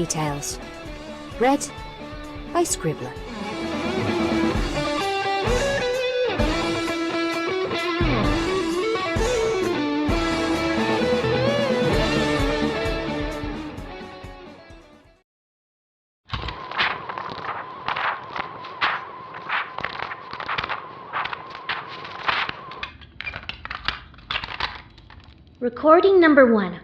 Pony Tales. Read by Scribbler. Recording number 1.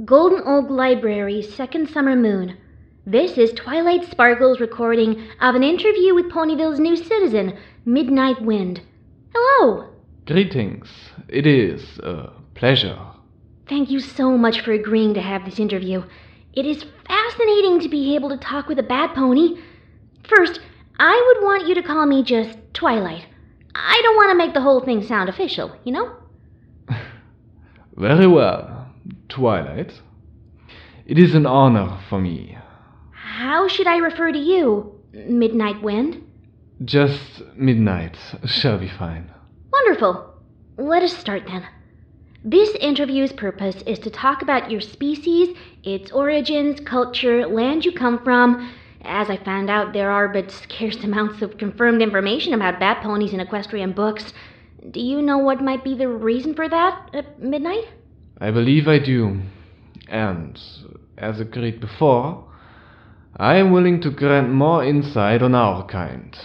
Golden Oak Library's Second Summer Moon. This is Twilight Sparkle's recording of an interview with Ponyville's new citizen, Midnight Wind. Hello! Greetings. It is a pleasure. Thank you so much for agreeing to have this interview. It is fascinating to be able to talk with a bat pony. First, I would want you to call me just Twilight. I don't want to make the whole thing sound official, you know? Very well, Twilight. It is an honor for me. How should I refer to you, Midnight Wind? Just Midnight shall be fine. Wonderful. Let us start then. This interview's purpose is to talk about your species, its origins, culture, land you come from. As I found out, there are but scarce amounts of confirmed information about bat ponies in equestrian books. Do you know what might be the reason for that, Midnight? I believe I do. And, as agreed before, I am willing to grant more insight on our kind,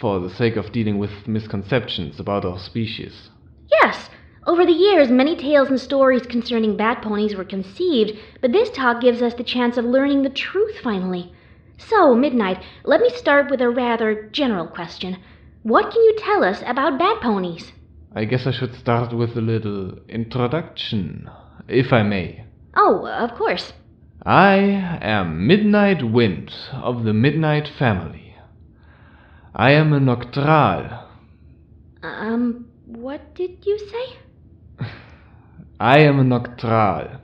for the sake of dealing with misconceptions about our species. Yes! Over the years, many tales and stories concerning bat ponies were conceived, but this talk gives us the chance of learning the truth finally. So, Midnight, let me start with a rather general question. What can you tell us about bat ponies? I guess I should start with a little introduction, if I may. Oh, of course. I am Midnight Wind of the Midnight family. I am a noctral. What did you say? I am a noctral.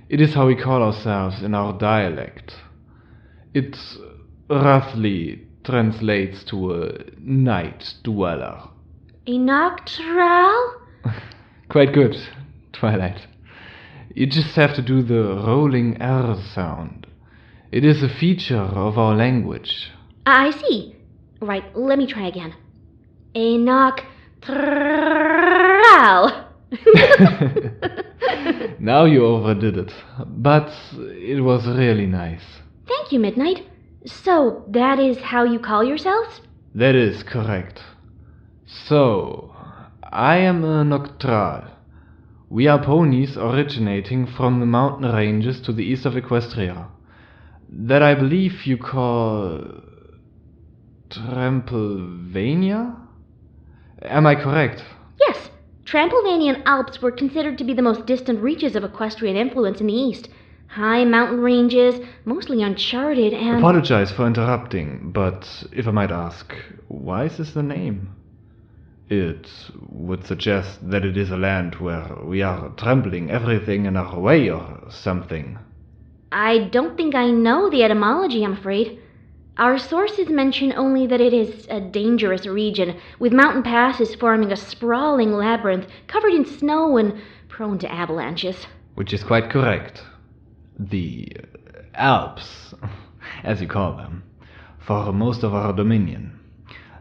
It is how we call ourselves in our dialect. It roughly translates to a night dweller. A noctral? Quite good, Twilight. You just have to do the rolling R sound. It is a feature of our language. I see. Right, let me try again. A noctral. Now you overdid it, but it was really nice. Thank you, Midnight. So, that is how you call yourselves? That is correct. So, I am a noctral. We are ponies originating from the mountain ranges to the east of Equestria, that I believe you call Trampelvania? Am I correct? Yes. Trampelvanian Alps were considered to be the most distant reaches of equestrian influence in the east. High mountain ranges, mostly uncharted and... Apologize for interrupting, but if I might ask, why is this the name? It would suggest that it is a land where we are trampling everything in our way or something. I don't think I know the etymology, I'm afraid. Our sources mention only that it is a dangerous region, with mountain passes forming a sprawling labyrinth covered in snow and prone to avalanches. Which is quite correct. The Alps, as you call them, for most of our dominion.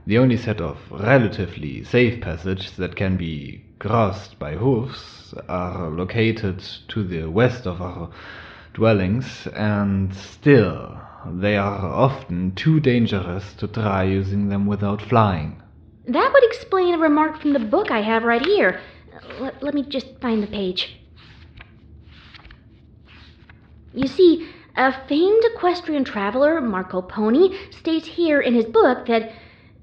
The only set of relatively safe passages that can be crossed by hoofs are located to the west of our dwellings, and still they are often too dangerous to try using them without flying. That would explain a remark from the book I have right here. Let me just find the page. You see, a famed equestrian traveler, Marco Pony, states here in his book that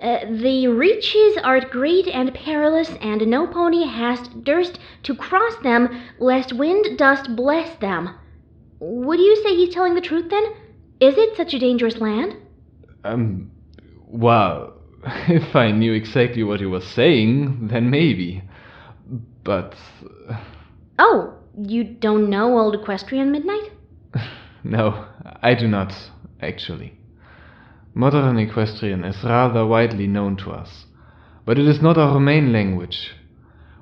the reaches are great and perilous, and no pony hast durst to cross them, lest wind dust bless them. Would you say he's telling the truth, then? Is it such a dangerous land? Well, if I knew exactly what he was saying, then maybe. But... Oh, you don't know Old Equestrian, Midnight? No, I do not, actually. Modern Equestrian is rather widely known to us, but it is not our main language.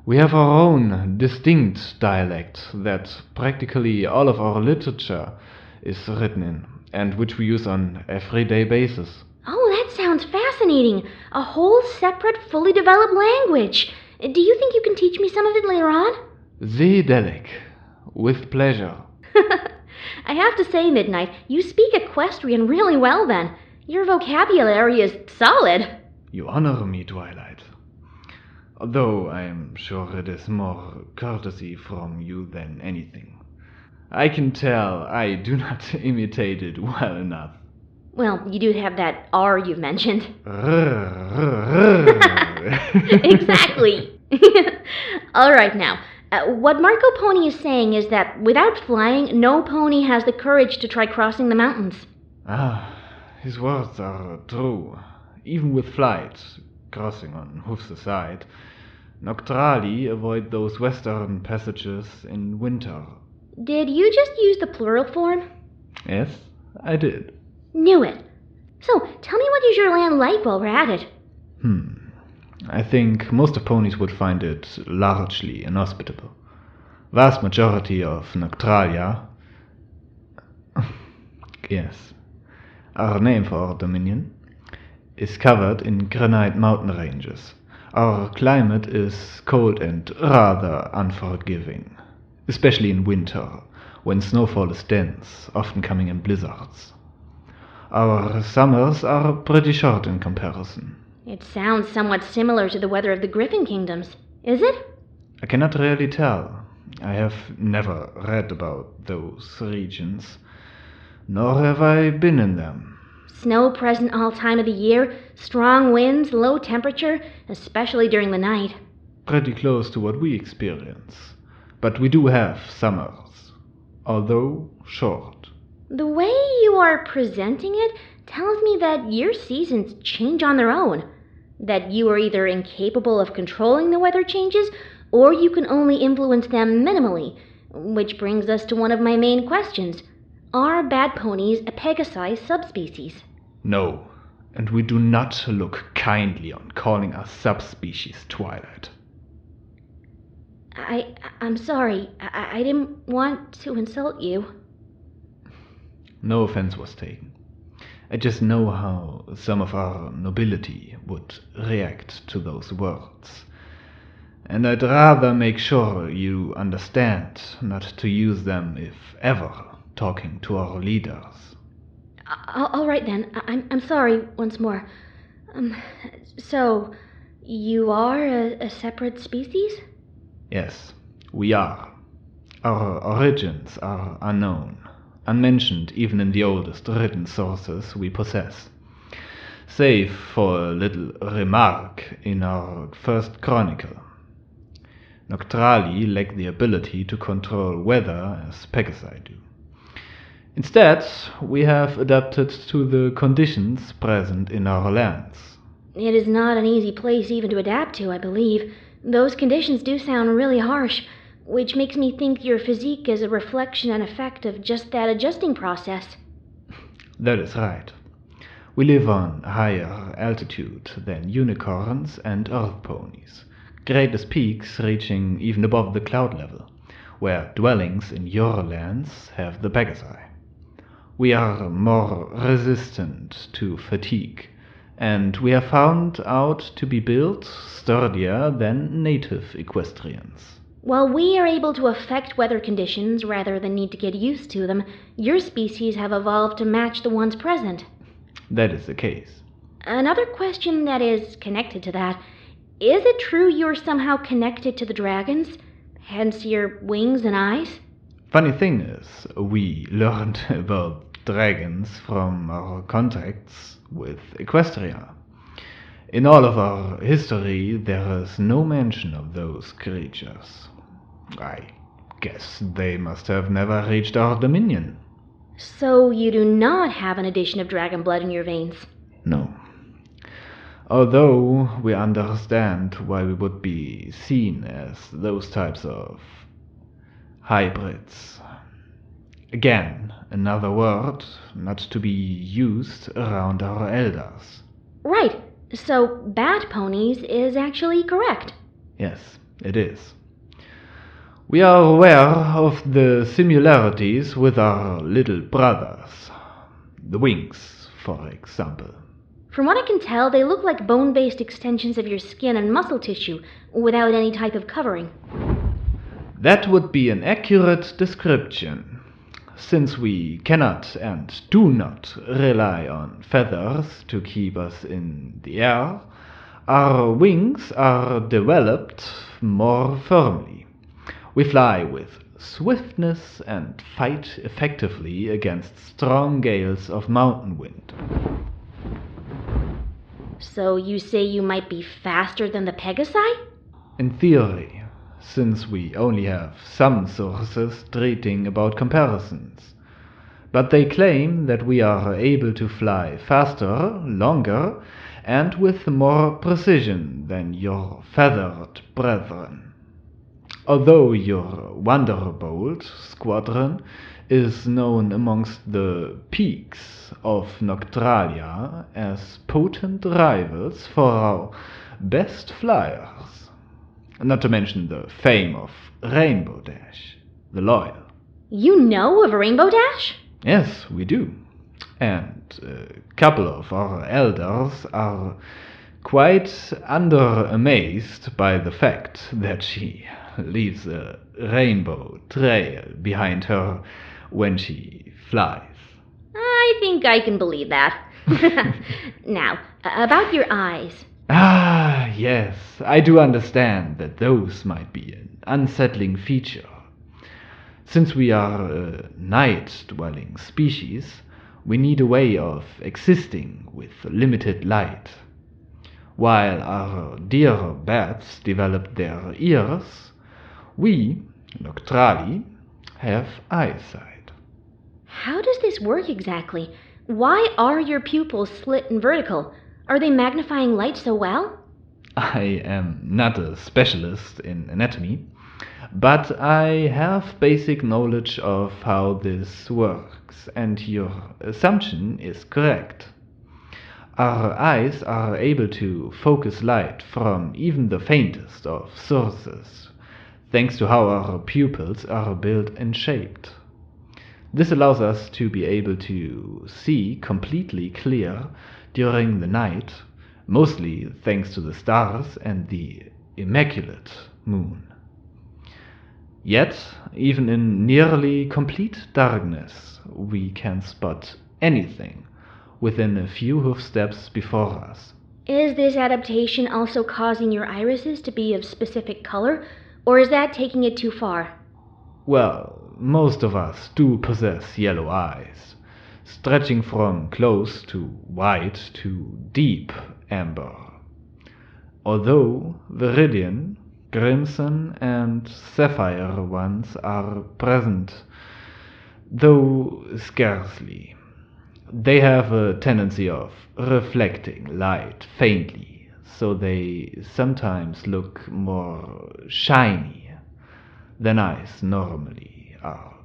We have our own distinct dialect that practically all of our literature is written in, and which we use on everyday basis. Oh, that sounds fascinating. A whole separate, fully developed language. Do you think you can teach me some of it later on? Zedelic. With pleasure. I have to say, Midnight, you speak Equestrian really well then. Your vocabulary is solid. You honor me, Twilight. Although I am sure it is more courtesy from you than anything. I can tell I do not imitate it well enough. Well, you do have that R you've mentioned. Exactly. All right, now. What Marco Pony is saying is that without flying, no pony has the courage to try crossing the mountains. Ah, his words are true. Even with flight, crossing on hoofs aside, Noctrali avoid those western passages in winter. Did you just use the plural form? Yes, I did. Knew it. So, tell me what is your land like while we're at it? I think most of ponies would find it largely inhospitable. Vast majority of Noctralia, yes, our name for our dominion, is covered in granite mountain ranges. Our climate is cold and rather unforgiving, especially in winter, when snowfall is dense, often coming in blizzards. Our summers are pretty short in comparison. It sounds somewhat similar to the weather of the Griffin Kingdoms, is it? I cannot really tell. I have never read about those regions, nor have I been in them. Snow present all time of the year, strong winds, low temperature, especially during the night. Pretty close to what we experience. But we do have summers, although short. The way you are presenting it tells me that your seasons change on their own. That you are either incapable of controlling the weather changes, or you can only influence them minimally. Which brings us to one of my main questions. Are bad ponies a Pegasi subspecies? No, and we do not look kindly on calling us subspecies, Twilight. I'm sorry. I didn't want to insult you. No offense was taken. I just know how some of our nobility would react to those words. And I'd rather make sure you understand not to use them if ever talking to our leaders. All right then. I'm sorry once more. So, you are a separate species? Yes, we are. Our origins are unknown, unmentioned even in the oldest written sources we possess, save for a little remark in our first chronicle. Noctrali lack the ability to control weather as Pegasi do. Instead, we have adapted to the conditions present in our lands. It is not an easy place even to adapt to, I believe. Those conditions do sound really harsh, which makes me think your physique is a reflection and effect of just that adjusting process. That is right. We live on higher altitude than unicorns and earth ponies, greatest peaks reaching even above the cloud level, where dwellings in your lands have the Pegasi. We are more resistant to fatigue, and we are found out to be built sturdier than native equestrians. While we are able to affect weather conditions rather than need to get used to them, your species have evolved to match the ones present. That is the case. Another question that is connected to that, is it true you're somehow connected to the dragons? Hence your wings and eyes? Funny thing is, we learned about dragons from our contacts with Equestria. In all of our history, there is no mention of those creatures. I guess they must have never reached our dominion. So you do not have an addition of dragon blood in your veins? No. Although we understand why we would be seen as those types of hybrids. Again, another word not to be used around our elders. Right. So bat ponies is actually correct. Yes, it is. We are aware of the similarities with our little brothers. The wings, for example. From what I can tell, they look like bone-based extensions of your skin and muscle tissue, without any type of covering. That would be an accurate description. Since we cannot and do not rely on feathers to keep us in the air, our wings are developed more firmly. We fly with swiftness and fight effectively against strong gales of mountain wind. So you say you might be faster than the Pegasi? In theory, since we only have some sources treating about comparisons. But they claim that we are able to fly faster, longer, and with more precision than your feathered brethren. Although your Wonderbolt squadron is known amongst the peaks of Noctralia as potent rivals for our best flyers. Not to mention the fame of Rainbow Dash, the loyal. You know of Rainbow Dash? Yes, we do. And a couple of our elders are quite amazed by the fact that she leaves a rainbow trail behind her when she flies. I think I can believe that. Now, about your eyes. Ah, yes, I do understand that those might be an unsettling feature. Since we are a night-dwelling species, we need a way of existing with limited light. While our dear bats developed their ears, we, Noctrali, have eyesight. How does this work exactly? Why are your pupils slit and vertical? Are they magnifying light so well? I am not a specialist in anatomy, but I have basic knowledge of how this works, and your assumption is correct. Our eyes are able to focus light from even the faintest of sources, thanks to how our pupils are built and shaped. This allows us to be able to see completely clear during the night, mostly thanks to the stars and the immaculate moon. Yet, even in nearly complete darkness, we can spot anything within a few hoof steps before us. Is this adaptation also causing your irises to be of specific color, or is that taking it too far? Well, most of us do possess yellow eyes, stretching from close to white to deep amber. Although viridian, crimson and sapphire ones are present, though scarcely. They have a tendency of reflecting light faintly, so they sometimes look more shiny than eyes normally are.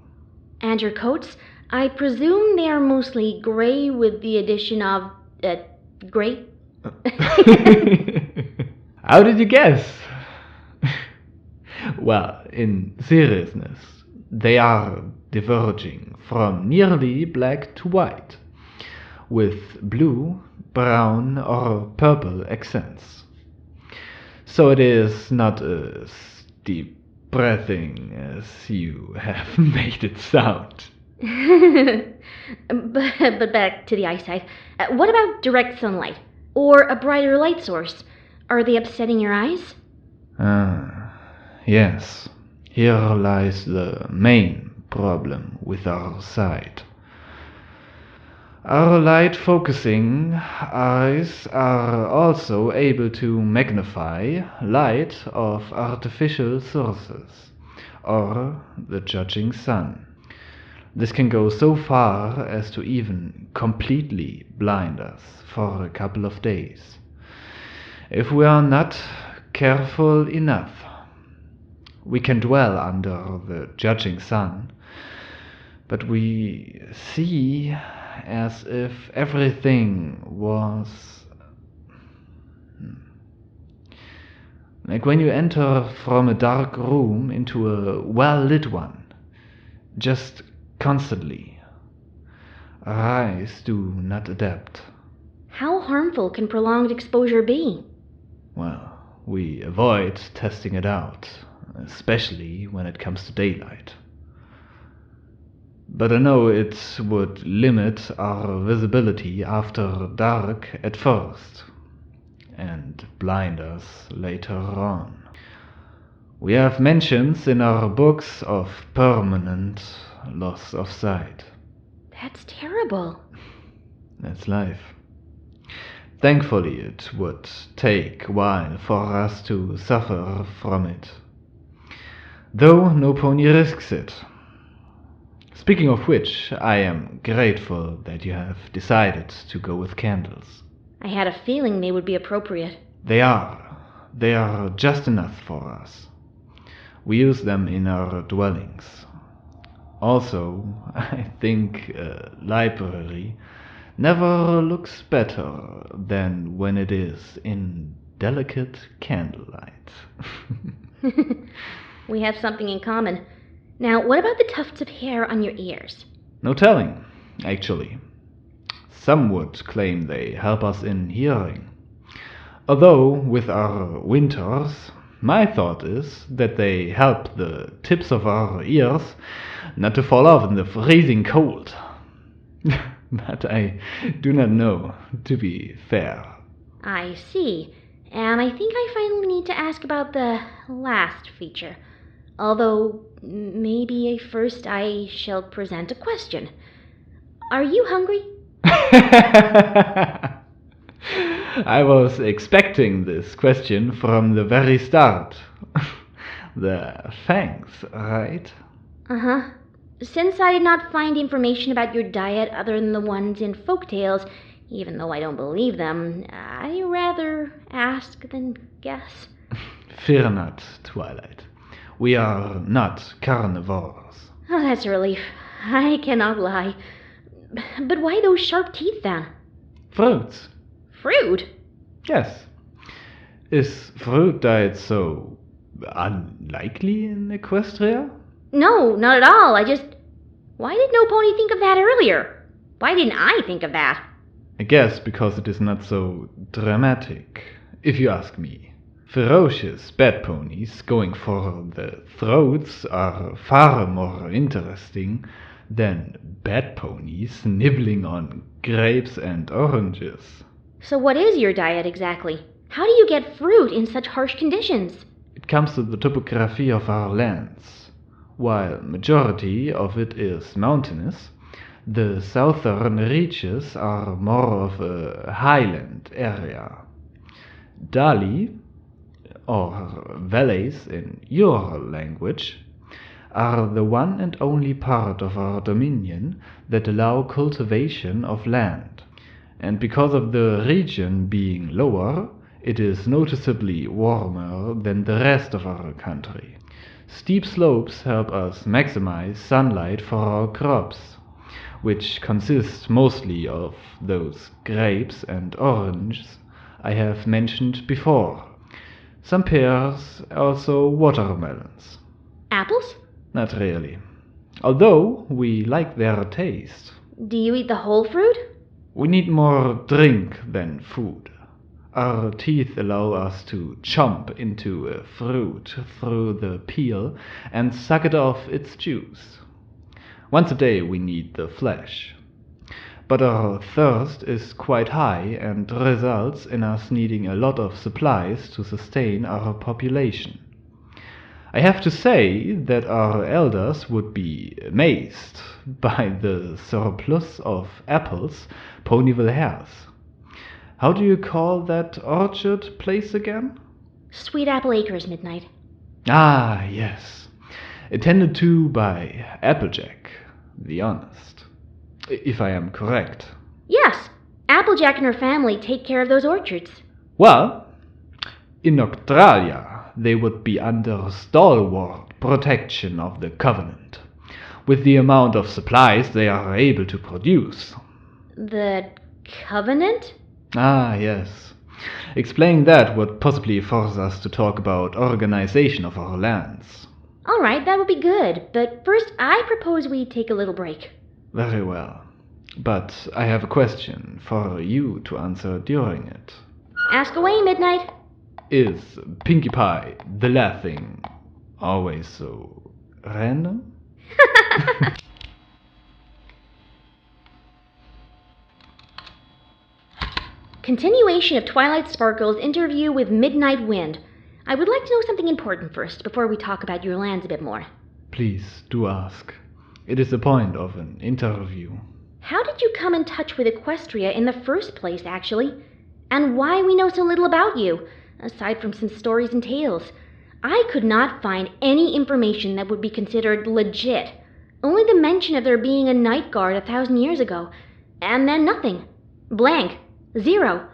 And your coats? I presume they are mostly gray with the addition of, gray? How did you guess? Well, in seriousness, they are diverging from nearly black to white, with blue, brown or purple accents. So it is not as depressing as you have made it sound. But back to the eyesight. What about direct sunlight? Or a brighter light source? Are they upsetting your eyes? Yes. Here lies the main problem with our sight. Our light-focusing eyes are also able to magnify light of artificial sources, or the judging sun. This can go so far as to even completely blind us for a couple of days, if we are not careful enough. We can dwell under the judging sun, but we see as if everything was like when you enter from a dark room into a well-lit one, just constantly. Eyes do not adapt. How harmful can prolonged exposure be? Well, we avoid testing it out, especially when it comes to daylight. But I know it would limit our visibility after dark at first, and blind us later on. We have mentions in our books of permanent loss of sight. That's terrible. That's life. Thankfully, it would take a while for us to suffer from it, though no pony risks it. Speaking of which, I am grateful that you have decided to go with candles. I had a feeling they would be appropriate. They are just enough for us. We use them in our dwellings. Also, I think a library never looks better than when it is in delicate candlelight. We have something in common. Now, what about the tufts of hair on your ears? No telling, actually. Some would claim they help us in hearing. Although, with our winters, my thought is that they help the tips of our ears not to fall off in the freezing cold. But I do not know, to be fair. I see. And I think I finally need to ask about the last feature. Although, maybe first I shall present a question. Are you hungry? I was expecting this question from the very start. The fangs, right? Uh-huh. Since I did not find information about your diet other than the ones in folktales, even though I don't believe them, I rather ask than guess. Fear not, Twilight. We are not carnivores. Oh, that's a relief. I cannot lie. But why those sharp teeth, then? Fruits. Fruit? Yes. Is fruit diet so unlikely in Equestria? No, not at all. Why did no pony think of that earlier? Why didn't I think of that? I guess because it is not so dramatic, if you ask me. Ferocious bad ponies going for the throats are far more interesting than bad ponies nibbling on grapes and oranges. So what is your diet exactly? How do you get fruit in such harsh conditions? It comes to the topography of our lands. While majority of it is mountainous, the southern reaches are more of a highland area. Dali, or valleys in your language, are the one and only part of our dominion that allow cultivation of land. And because of the region being lower, it is noticeably warmer than the rest of our country. Steep slopes help us maximize sunlight for our crops, which consist mostly of those grapes and oranges I have mentioned before. Some pears, also watermelons. Apples? Not really. Although we like their taste. Do you eat the whole fruit? We need more drink than food. Our teeth allow us to chomp into a fruit through the peel and suck it off its juice. Once a day we need the flesh. But our thirst is quite high and results in us needing a lot of supplies to sustain our population. I have to say that our elders would be amazed by the surplus of apples Ponyville has. How do you call that orchard place again? Sweet Apple Acres, Midnight. Ah, yes. Attended to by Applejack, the honest. If I am correct. Yes, Applejack and her family take care of those orchards. Well, in Australia, they would be under stalwart protection of the Covenant, with the amount of supplies they are able to produce. The Covenant? Ah, yes. Explaining that would possibly force us to talk about organization of our lands. All right, that would be good. But first, I propose we take a little break. Very well. But I have a question for you to answer during it. Ask away, Midnight. Is Pinkie Pie, the laughing, always so random? Continuation of Twilight Sparkle's interview with Midnight Wind. I would like to know something important first before we talk about your lands a bit more. Please do ask. It is the point of an interview. How did you come in touch with Equestria in the first place, actually? And why we know so little about you, aside from some stories and tales? I could not find any information that would be considered legit. Only the mention of there being a night guard 1,000 years ago. And then nothing. Blank. Zero.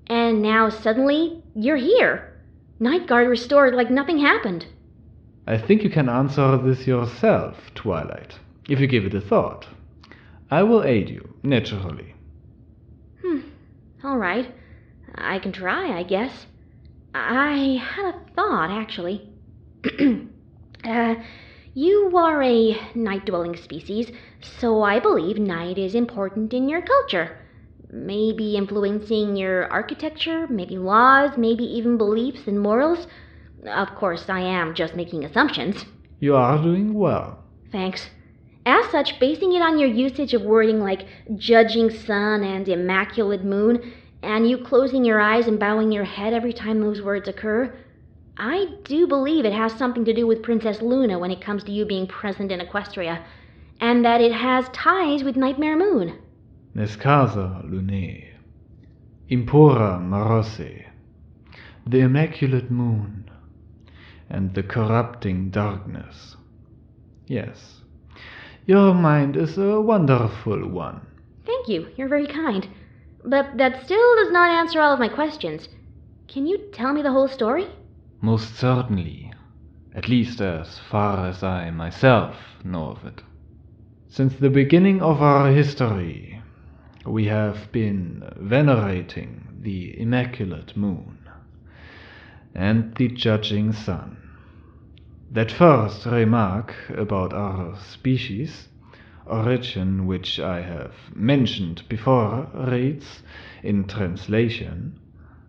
And now suddenly, you're here. Night guard restored like nothing happened. I think you can answer this yourself, Twilight, if you give it a thought. I will aid you, naturally. All right. I can try, I guess. I had a thought, actually. You are a night-dwelling species, so I believe night is important in your culture. Maybe influencing your architecture, maybe laws, maybe even beliefs and morals. Of course, I am just making assumptions. You are doing well. Thanks. As such, basing it on your usage of wording like judging sun and immaculate moon, and you closing your eyes and bowing your head every time those words occur, I do believe it has something to do with Princess Luna when it comes to you being present in Equestria, and that it has ties with Nightmare Moon. Nescasa lunae, impura morose, the immaculate moon, and the corrupting darkness. Yes, your mind is a wonderful one. Thank you, you're very kind. But that still does not answer all of my questions. Can you tell me the whole story? Most certainly, at least as far as I myself know of it. Since the beginning of our history, we have been venerating the immaculate moon and the judging sun. That first remark about our species' origin, which I have mentioned before, reads, in translation,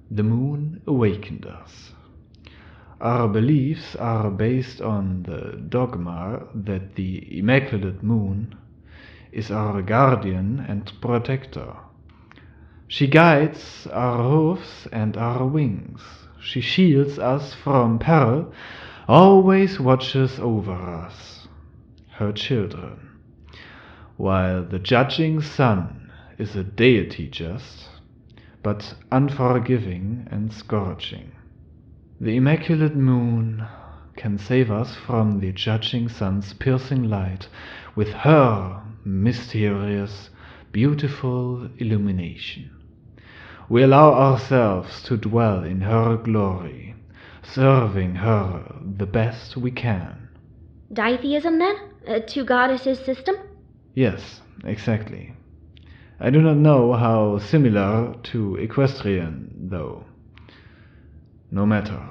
"The moon awakened us." Our beliefs are based on the dogma that the immaculate moon is our guardian and protector. She guides our hooves and our wings. She shields us from peril, always watches over us, her children. While the judging sun is a deity just, but unforgiving and scorching. The immaculate moon can save us from the judging sun's piercing light with her mysterious, beautiful illumination. We allow ourselves to dwell in her glory, serving her the best we can. Ditheism, then? A two goddesses system? Yes, exactly. I do not know how similar to Equestrian, though. No matter.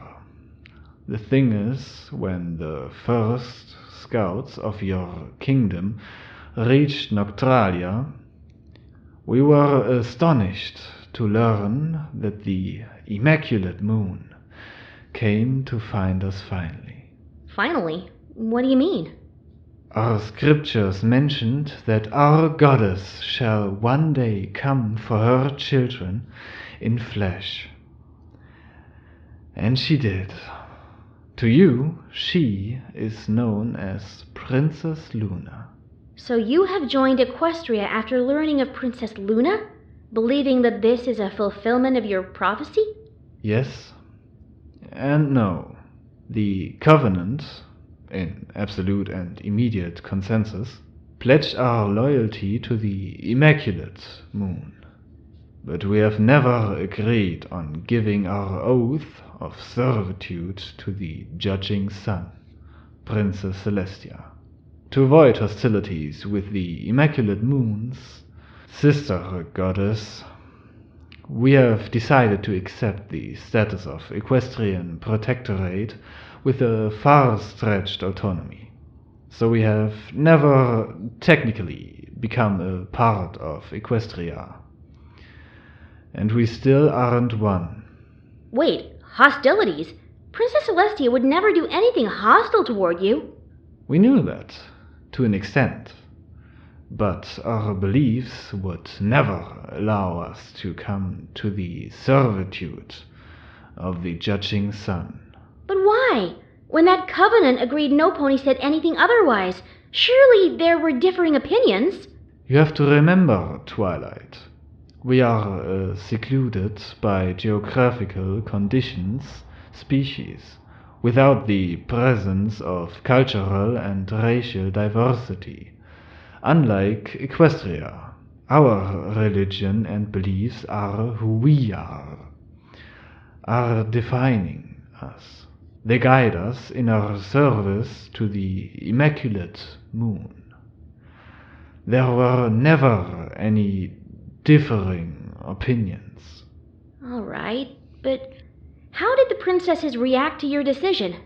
The thing is, when the first scouts of your kingdom reached Noctralia, we were astonished to learn that the immaculate moon came to find us finally. Finally? What do you mean? Our scriptures mentioned that our goddess shall one day come for her children in flesh. And she did. To you, she is known as Princess Luna. So you have joined Equestria after learning of Princess Luna? Believing that this is a fulfillment of your prophecy? Yes and no. The Covenant, in absolute and immediate consensus, pledged our loyalty to the Immaculate Moon. But we have never agreed on giving our oath of servitude to the judging sun, Princess Celestia. To avoid hostilities with the Immaculate Moon's sister goddess, we have decided to accept the status of Equestrian Protectorate with a far-stretched autonomy. So we have never technically become a part of Equestria. And we still aren't one. Wait, hostilities? Princess Celestia would never do anything hostile toward you. We knew that, to an extent. But our beliefs would never allow us to come to the servitude of the judging sun. But why? When that covenant agreed no pony said anything otherwise. Surely there were differing opinions. You have to remember, Twilight, we are a secluded by geographical conditions species, without the presence of cultural and racial diversity. Unlike Equestria, our religion and beliefs are who we are defining us. They guide us in our service to the Immaculate Moon. There were never any differing opinions. All right, but how did the princesses react to your decision?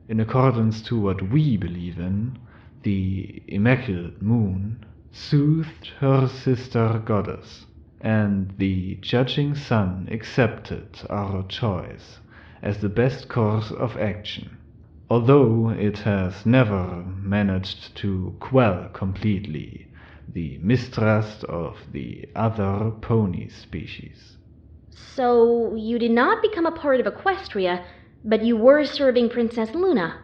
In accordance to what we believe in, the Immaculate Moon soothed her sister goddess, and the judging sun accepted our choice as the best course of action, although it has never managed to quell completely the mistrust of the other pony species. So you did not become a part of Equestria, but you were serving Princess Luna.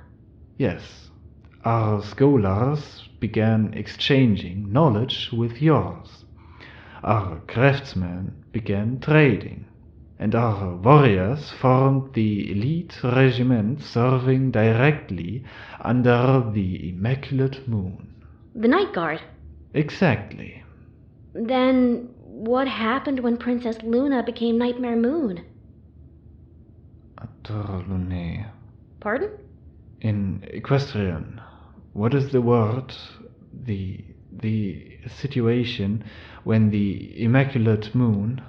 Yes, our scholars began exchanging knowledge with yours. Our craftsmen began trading, and our warriors formed the elite regiment serving directly under the Immaculate Moon. The Night Guard. Exactly. Then what happened when Princess Luna became Nightmare Moon? Atorlune. Pardon? In Equestrian, what is the word, the situation when the Immaculate Moon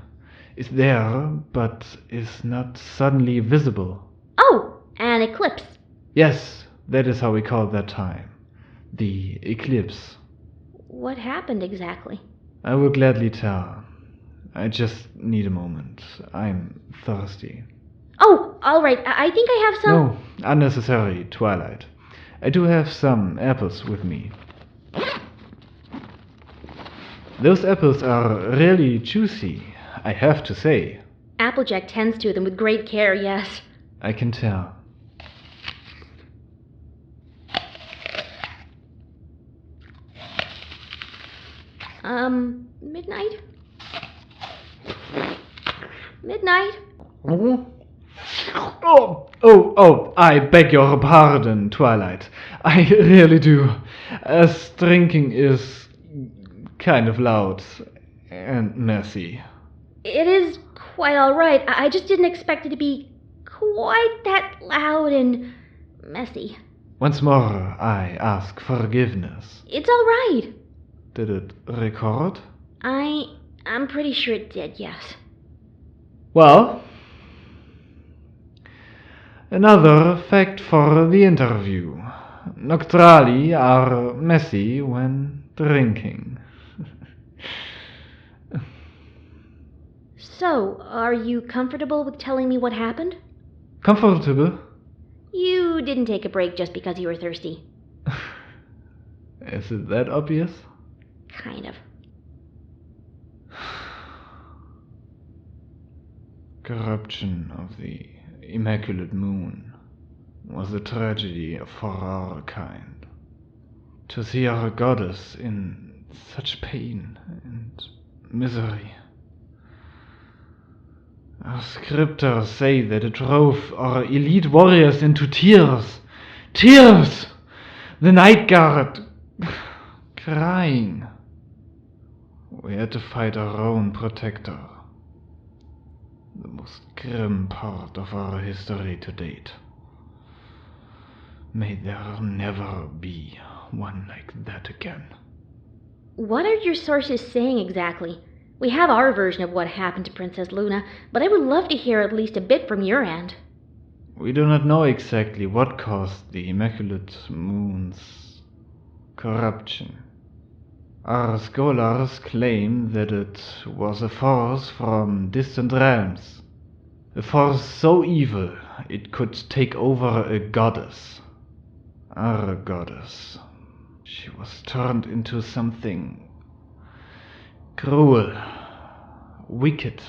is there but is not suddenly visible? Oh, an eclipse. Yes, that is how we call that time. The eclipse. What happened exactly? I will gladly tell. I just need a moment. I'm thirsty. Oh, all right. I think I have some... No, unnecessary, Twilight. I do have some apples with me. Those apples are really juicy, I have to say. Applejack tends to them with great care, yes. I can tell. Midnight? Midnight? Oh, I beg your pardon, Twilight. I really do. As drinking is kind of loud and messy. It is quite all right. I just didn't expect it to be quite that loud and messy. Once more, I ask forgiveness. It's all right. Did it record? I'm pretty sure it did, yes. Well, another fact for the interview. Noctrali are messy when drinking. So, are you comfortable with telling me what happened? Comfortable? You didn't take a break just because you were thirsty. Is it that obvious? Kind of. Corruption of the Immaculate Moon was a tragedy for our kind. To see our goddess in such pain and misery. Our scriptors say that it drove our elite warriors into tears. Tears! The Night Guard crying. We had to fight our own protector. The most grim part of our history to date. May there never be one like that again. What are your sources saying exactly? We have our version of what happened to Princess Luna, but I would love to hear at least a bit from your end. We do not know exactly what caused the Immaculate Moon's corruption. Our scholars claim that it was a force from distant realms. A force so evil it could take over a goddess. Our goddess. She was turned into something cruel, wicked.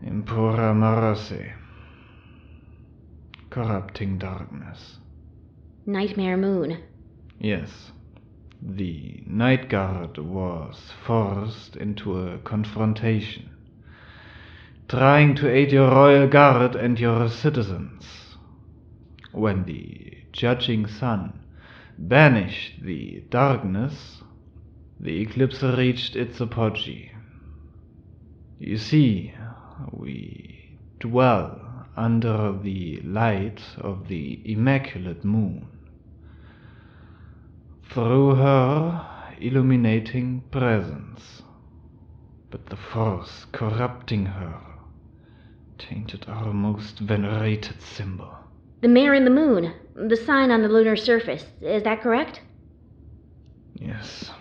Impura mercy. Corrupting darkness. Nightmare Moon. Yes. The Night Guard was forced into a confrontation, trying to aid your royal guard and your citizens. When the judging sun banished the darkness, the eclipse reached its apogee. You see, we dwell under the light of the immaculate moon. Through her illuminating presence, but the force corrupting her tainted our most venerated symbol. The mare in the moon, the sign on the lunar surface, is that correct? Yes.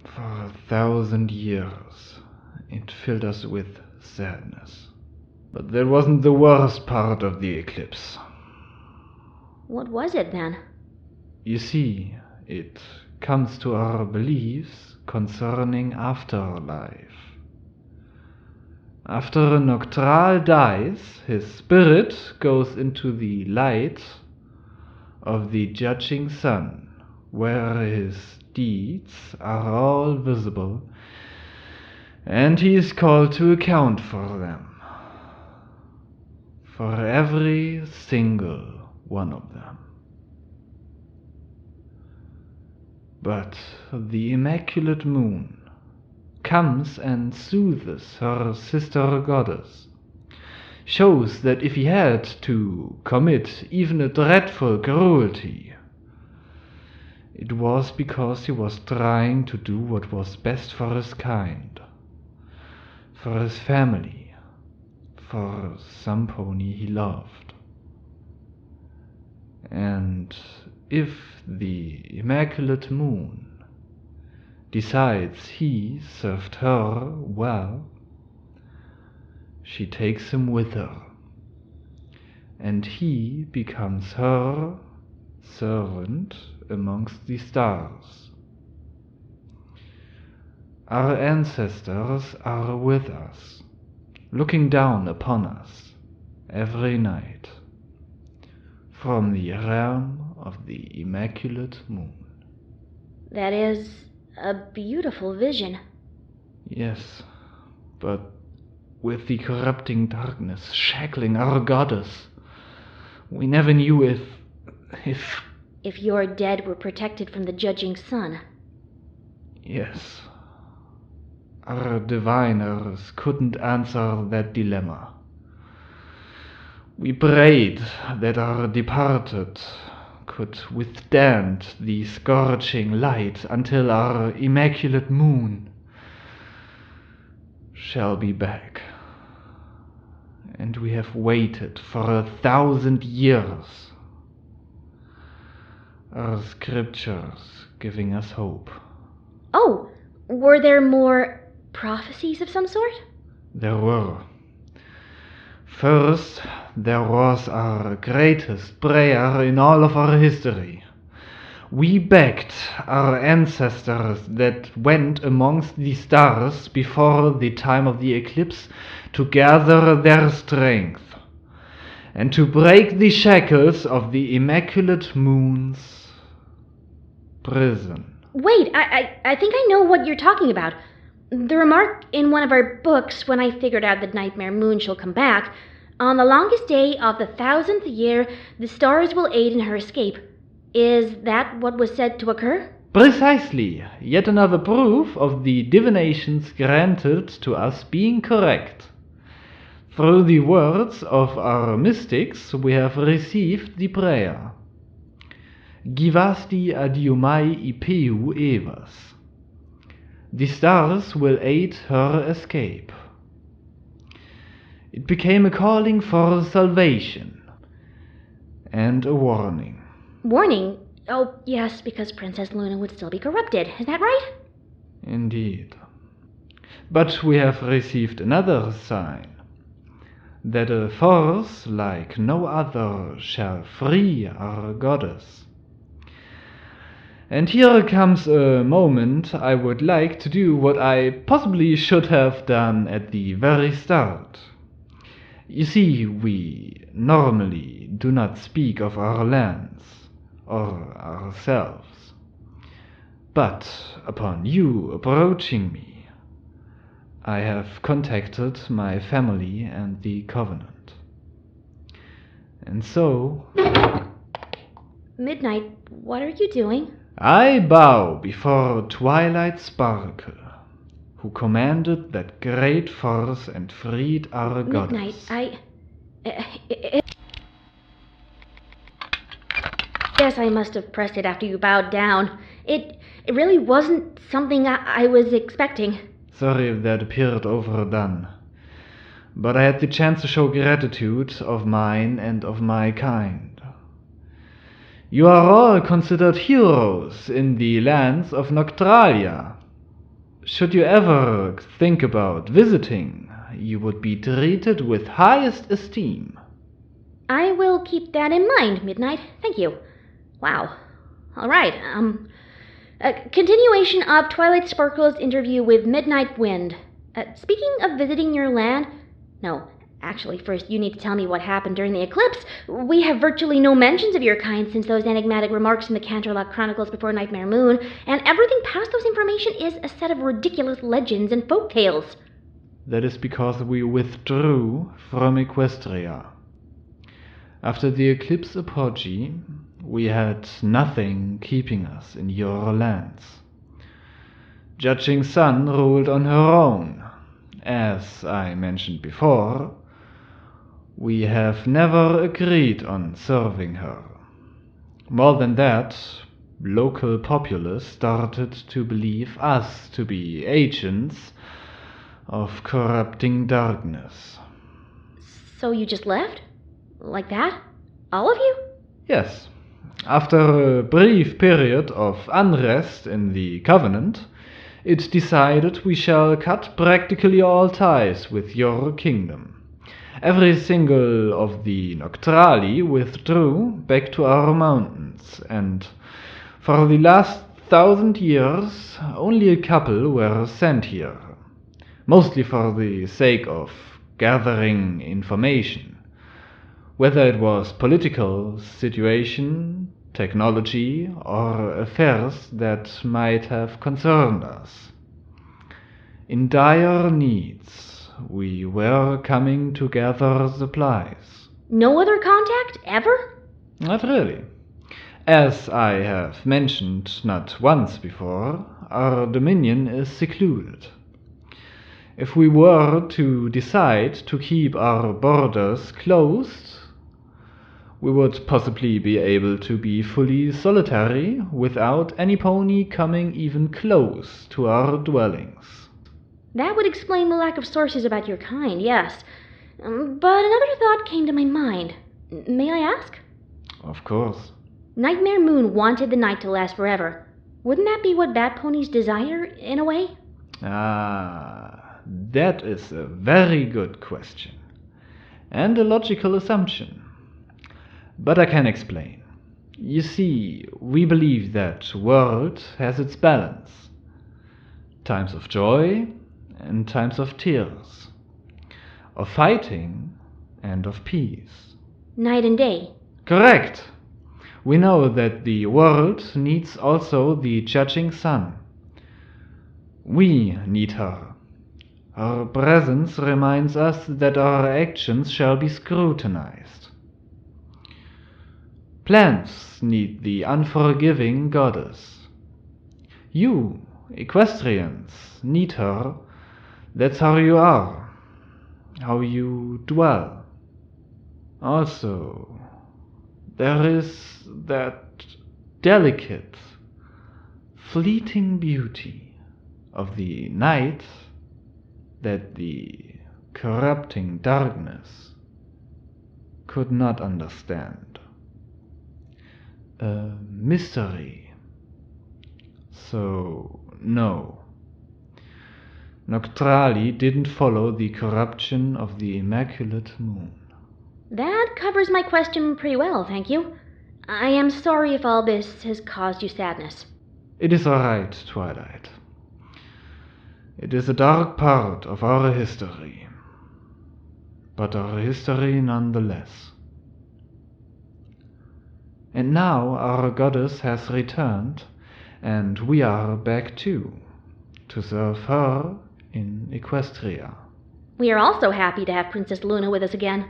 For 1,000 years, it filled us with sadness. But that wasn't the worst part of the eclipse. What was it then? You see, it comes to our beliefs concerning afterlife. After a Noctral dies, his spirit goes into the light of the judging sun, where his deeds are all visible, and he is called to account for them. For every single one of them. But the immaculate moon comes and soothes her sister goddess, shows that if he had to commit even a dreadful cruelty, it was because he was trying to do what was best for his kind, for his family, for some pony he loved. And if the immaculate moon decides he served her well, she takes him with her, and he becomes her servant amongst the stars. Our ancestors are with us, looking down upon us every night from the realm of the immaculate moon. That is a beautiful vision. Yes, but with the corrupting darkness shackling our goddess, we never knew if If your dead were protected from the judging sun. Yes. Our diviners couldn't answer that dilemma. We prayed that our departed could withstand the scorching light until our immaculate moon shall be back. And we have waited for 1,000 years. Our scriptures giving us hope. Oh, were there more prophecies of some sort? There were. First, there was our greatest prayer in all of our history. We begged our ancestors that went amongst the stars before the time of the eclipse to gather their strength and to break the shackles of the immaculate moon's prison. Wait, I think I know what you're talking about. The remark in one of our books when I figured out that Nightmare Moon shall come back, on the longest day of the 1,000th year, the stars will aid in her escape. Is that what was said to occur? Precisely. Yet another proof of the divinations granted to us being correct. Through the words of our mystics, we have received the prayer. Givasti adiumai ipeu evas. The stars will aid her escape. It became a calling for salvation and a warning. Warning? Oh, yes, because Princess Luna would still be corrupted. Is that right? Indeed. But we have received another sign, that a force like no other shall free our goddess. And here comes a moment I would like to do what I possibly should have done at the very start. You see, we normally do not speak of our lands or ourselves. But upon you approaching me, I have contacted my family and the Covenant. And so Midnight, what are you doing? I bow before Twilight Sparkle, who commanded that great force and freed our Midnight, goddess. Yes, I must have pressed it after you bowed down. It really wasn't something I was expecting. Sorry if that appeared overdone, but I had the chance to show gratitude of mine and of my kind. You are all considered heroes in the lands of Noctralia. Should you ever think about visiting, you would be treated with highest esteem. I will keep that in mind, Midnight. Thank you. Wow. All right, continuation of Twilight Sparkle's interview with Midnight Wind. Speaking of visiting your land... No, actually, first you need to tell me what happened during the eclipse. We have virtually no mentions of your kind since those enigmatic remarks in the Canterlot Chronicles before Nightmare Moon, and everything past those information is a set of ridiculous legends and folk tales. That is because we withdrew from Equestria. After the eclipse apogee, we had nothing keeping us in your lands. Judging Sun ruled on her own. As I mentioned before, we have never agreed on serving her. More than that, local populace started to believe us to be agents of corrupting darkness. So you just left? Like that? All of you? Yes. After a brief period of unrest in the Covenant, it decided we shall cut practically all ties with your kingdom. Every single of the Noctrali withdrew back to our mountains, and for the last 1,000 years only a couple were sent here, mostly for the sake of gathering information, whether it was political situation, technology, or affairs that might have concerned us. In dire needs, we were coming to gather supplies. No other contact? Ever? Not really. As I have mentioned not once before, our dominion is secluded. If we were to decide to keep our borders closed, we would possibly be able to be fully solitary without any pony coming even close to our dwellings. That would explain the lack of sources about your kind, yes. But another thought came to my mind. May I ask? Of course. Nightmare Moon wanted the night to last forever. Wouldn't that be what Batponies desire, in a way? Ah, that is a very good question. And a logical assumption. But I can explain. You see, we believe that world has its balance. Times of joy and times of tears. Of fighting and of peace. Night and day. Correct! We know that the world needs also the judging sun. We need her. Her presence reminds us that our actions shall be scrutinized. Plants need the unforgiving goddess. You, equestrians, need her. That's how you are, how you dwell. Also, there is that delicate, fleeting beauty of the night that the corrupting darkness could not understand. a mystery. So, no. Noctrali didn't follow the corruption of the Immaculate Moon. That covers my question pretty well, thank you. I am sorry if all this has caused you sadness. It is all right, Twilight. It is a dark part of our history, but our history nonetheless. And now our goddess has returned, and we are back too, to serve her in Equestria. We are also happy to have Princess Luna with us again.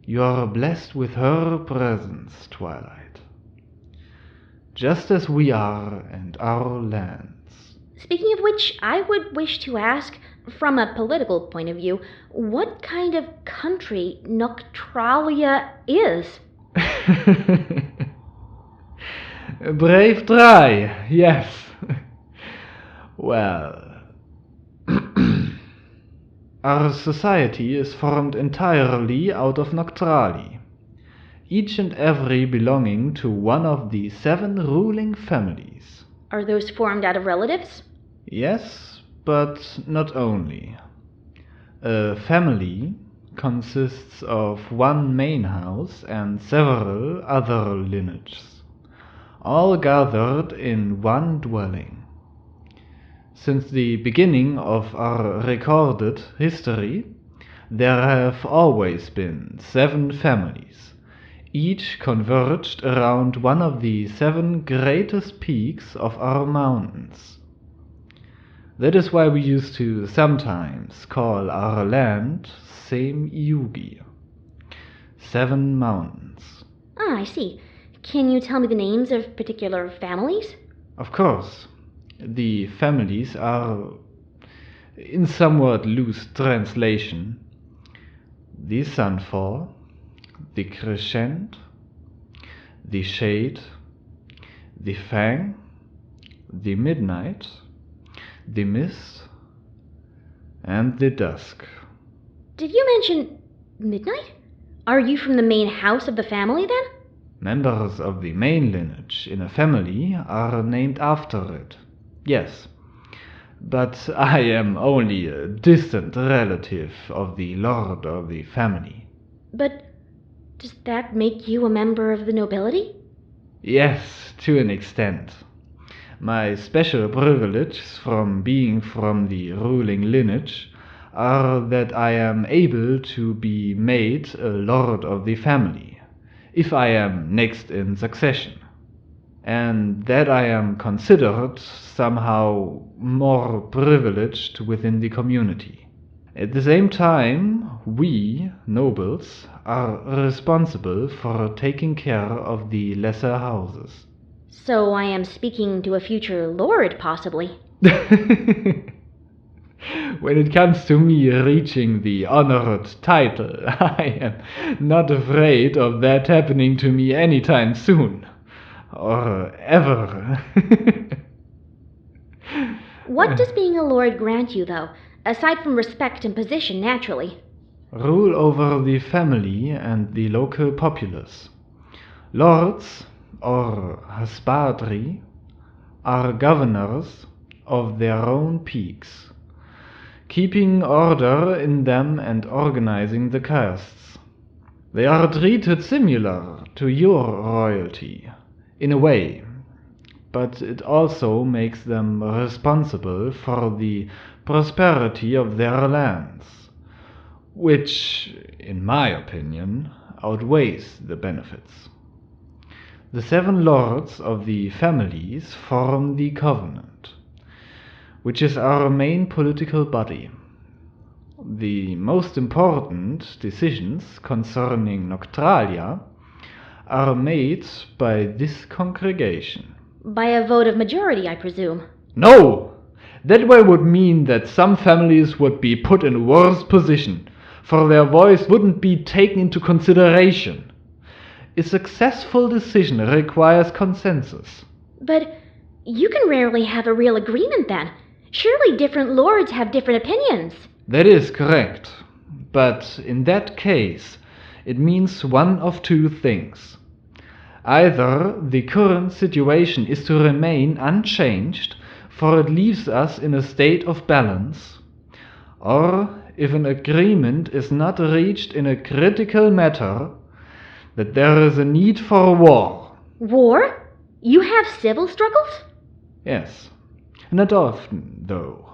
You are blessed with her presence, Twilight, just as we are and our lands. Speaking of which, I would wish to ask, from a political point of view, what kind of country Noctralia is? Brave try, yes. Well, our society is formed entirely out of Noctrali, each and every belonging to one of the 7 ruling families. Are those formed out of relatives? Yes, but not only. A family consists of one main house and several other lineages, all gathered in one dwelling. Since the beginning of our recorded history, there have always been 7 families, each converged around one of the 7 greatest peaks of our mountains. That is why we used to sometimes call our land Same Yugi, 7 mountains. Ah, I see. Can you tell me the names of particular families? Of course. The families are, in somewhat loose translation, the Sunfall, the Crescent, the Shade, the Fang, the Midnight, the Mist, and the Dusk. Did you mention Midnight? Are you from the main house of the family, then? Members of the main lineage in a family are named after it. Yes, but I am only a distant relative of the lord of the family. But does that make you a member of the nobility? Yes, to an extent. My special privileges from being from the ruling lineage are that I am able to be made a lord of the family, if I am next in succession, and that I am considered somehow more privileged within the community. At the same time, we, nobles, are responsible for taking care of the lesser houses. So I am speaking to a future lord, possibly. When it comes to me reaching the honored title, I am not afraid of that happening to me anytime soon. Or ever. What does being a lord grant you, though, aside from respect and position, naturally? Rule over the family and the local populace. Lords, or haspadri, are governors of their own peaks, keeping order in them and organizing the castes. They are treated similar to your royalty, in a way, but it also makes them responsible for the prosperity of their lands, which, in my opinion, outweighs the benefits. The 7 lords of the families form the Covenant, which is our main political body. The most important decisions concerning Noctralia are made by this congregation. By a vote of majority, I presume. No! That way would mean that some families would be put in a worse position, for their voice wouldn't be taken into consideration. A successful decision requires consensus. But you can rarely have a real agreement, then. Surely different lords have different opinions. That is correct. But in that case, it means one of 2 things. Either the current situation is to remain unchanged, for it leaves us in a state of balance, or if an agreement is not reached in a critical matter, that there is a need for war. War? You have civil struggles? Yes, not often, though.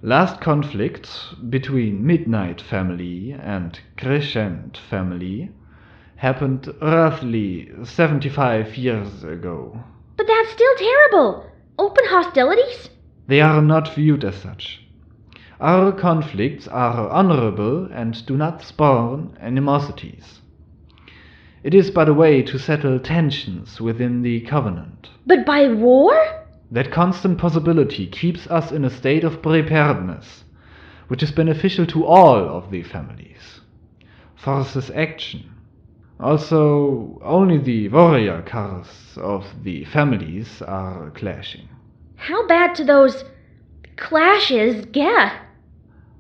Last conflict between Midnight family and Crescent family happened roughly 75 years ago. But that's still terrible. Open hostilities? They are not viewed as such. Our conflicts are honorable and do not spawn animosities. It is but a way to settle tensions within the Covenant. But by war? That constant possibility keeps us in a state of preparedness, which is beneficial to all of the families. Forces action. Also, only the warrior castes of the families are clashing. How bad do those clashes get?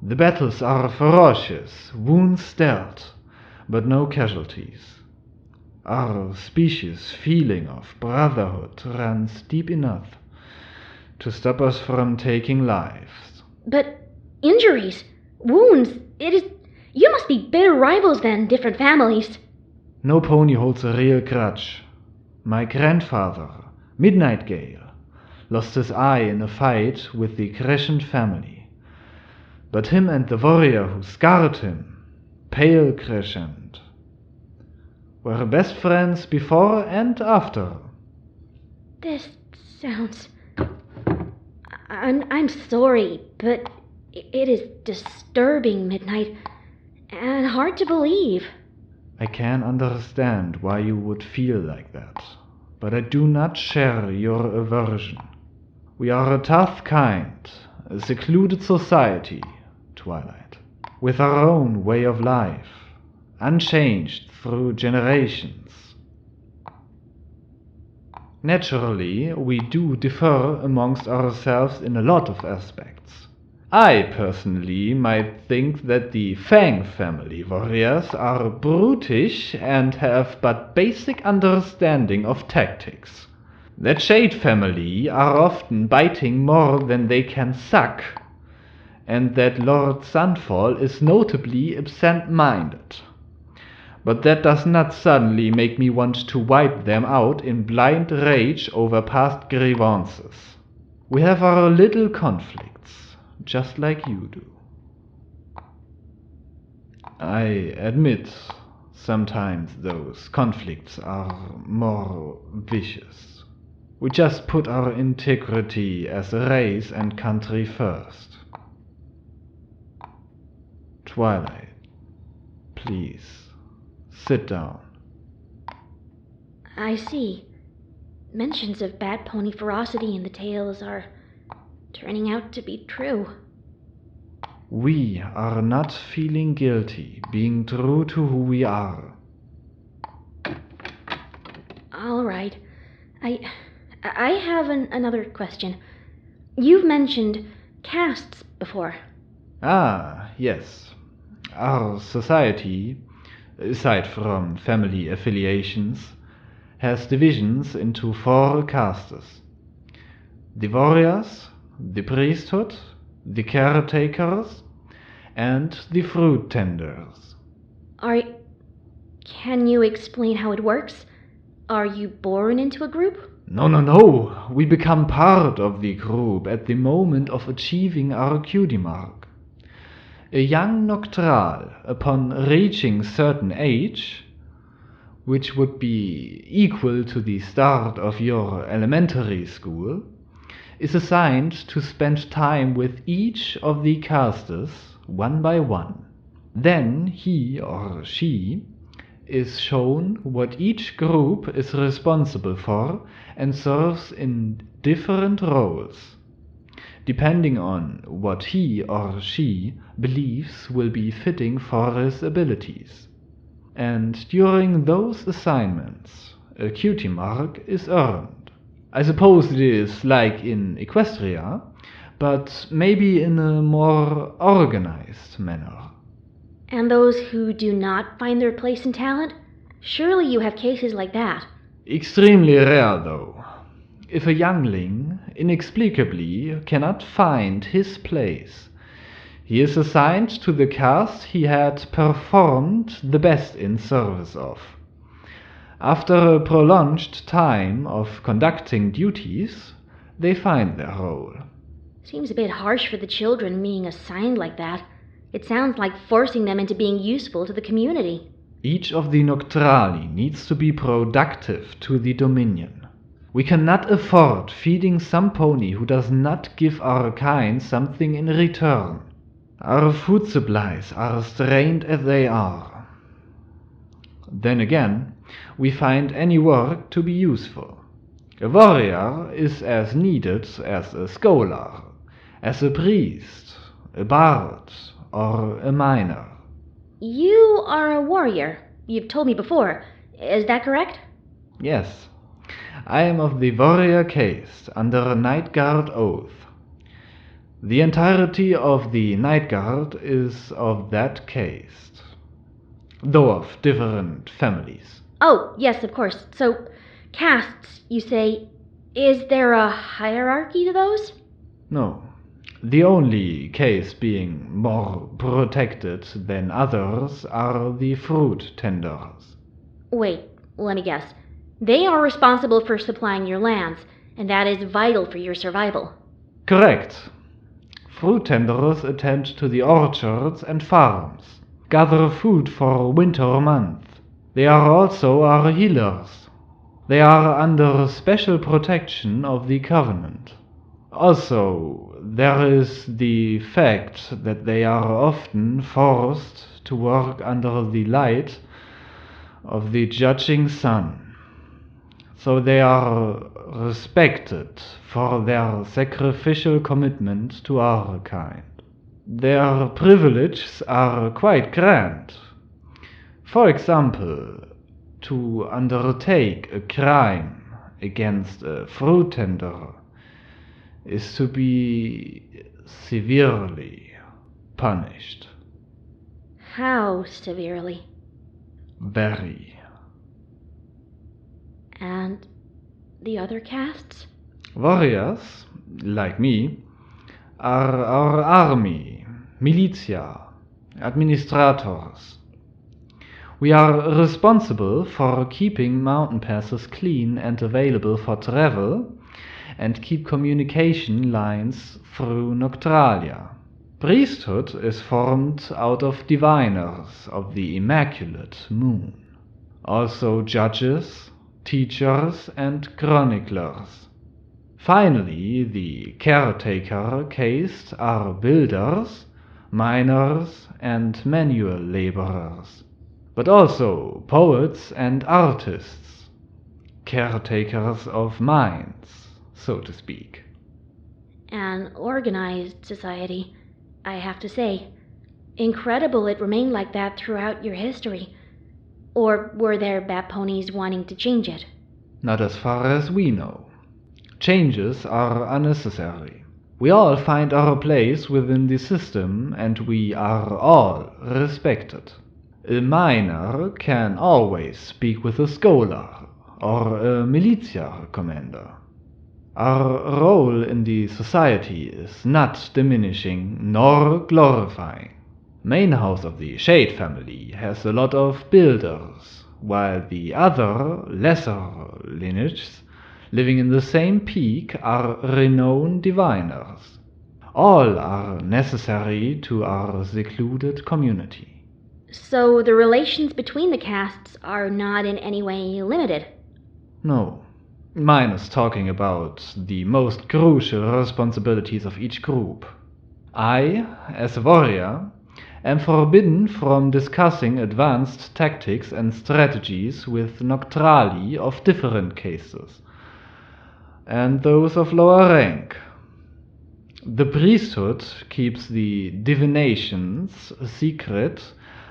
The battles are ferocious, wounds dealt, but no casualties. Our species' feeling of brotherhood runs deep enough to stop us from taking lives. But injuries, wounds, you must be bitter rivals then, different families. No pony holds a real grudge. My grandfather, Midnight Gale, lost his eye in a fight with the Crescent family. But him and the warrior who scarred him, Pale Crescent, were best friends before and after. This sounds... I'm sorry, but it is disturbing, Midnight, and hard to believe. I can understand why you would feel like that, but I do not share your aversion. We are a tough kind, a secluded society, Twilight, with our own way of life, unchanged through generations. Naturally, we do differ amongst ourselves in a lot of aspects. I personally might think that the Fang family warriors are brutish and have but basic understanding of tactics. That Shade family are often biting more than they can suck, and that Lord Sunfall is notably absent-minded. But that does not suddenly make me want to wipe them out in blind rage over past grievances. We have our little conflicts, just like you do. I admit, sometimes those conflicts are more vicious. We just put our integrity as a race and country first. Twilight, please. Sit down. I see. Mentions of Batpony ferocity in the tales are turning out to be true. We are not feeling guilty, being true to who we are. All right. I have another question. You've mentioned castes before. Ah, yes. Our society, aside from family affiliations, has divisions into 4 castes. The warriors, the priesthood, the caretakers, and the fruit tenders. Can you explain how it works? Are you born into a group? No. We become part of the group at the moment of achieving our EQD mark. A young Noctral, upon reaching certain age, which would be equal to the start of your elementary school, is assigned to spend time with each of the castes one by one. Then he or she is shown what each group is responsible for and serves in different roles, depending on what he or she believes will be fitting for his abilities. And during those assignments, a EQD mark is earned. I suppose it is like in Equestria, but maybe in a more organized manner. And those who do not find their place in talent? Surely you have cases like that. Extremely rare, though. If a youngling inexplicably cannot find his place, he is assigned to the caste he had performed the best in service of. After a prolonged time of conducting duties, they find their role. Seems a bit harsh for the children being assigned like that. It sounds like forcing them into being useful to the community. Each of the Noctrali needs to be productive to the Dominion. We cannot afford feeding some pony who does not give our kind something in return. Our food supplies are strained as they are. Then again, we find any work to be useful. A warrior is as needed as a scholar, as a priest, a bard, or a miner. You are a warrior. You've told me before. Is that correct? Yes, I am of the warrior caste under Night Guard oath. The entirety of the Night Guard is of that caste, though of different families. Oh, yes, of course. So, castes, you say. Is there a hierarchy to those? No, the only caste being more protected than others are the fruit tenders. Wait, let me guess. They are responsible for supplying your lands, and that is vital for your survival. Correct. Fruit tenders attend to the orchards and farms, gather food for winter months. They are also our healers. They are under special protection of the Covenant. Also, there is the fact that they are often forced to work under the light of the judging sun. So they are respected for their sacrificial commitment to our kind. Their privileges are quite grand. For example, to undertake a crime against a fruit tender is to be severely punished. How severely? Very. And the other castes? Warriors, like me, are our army, militia, administrators. We are responsible for keeping mountain passes clean and available for travel, and keep communication lines through Noctralia. Priesthood is formed out of diviners of the Immaculate Moon. Also judges, teachers, and chroniclers. Finally, the caretaker caste are builders, miners, and manual laborers, but also poets and artists, caretakers of mines, so to speak. An organized society, I have to say. Incredible it remained like that throughout your history. Or were there Batponies wanting to change it? Not as far as we know. Changes are unnecessary. We all find our place within the system, and we are all respected. A miner can always speak with a scholar or a militia commander. Our role in the society is not diminishing nor glorifying. Main house of the Shade family has a lot of builders, while the other, lesser lineages living in the same peak are renowned diviners. All are necessary to our secluded community. So the relations between the castes are not in any way limited? No. Mine is talking about the most crucial responsibilities of each group. I, as a warrior, am forbidden from discussing advanced tactics and strategies with Noctrali of different castes, and those of lower rank. The priesthood keeps the divinations secret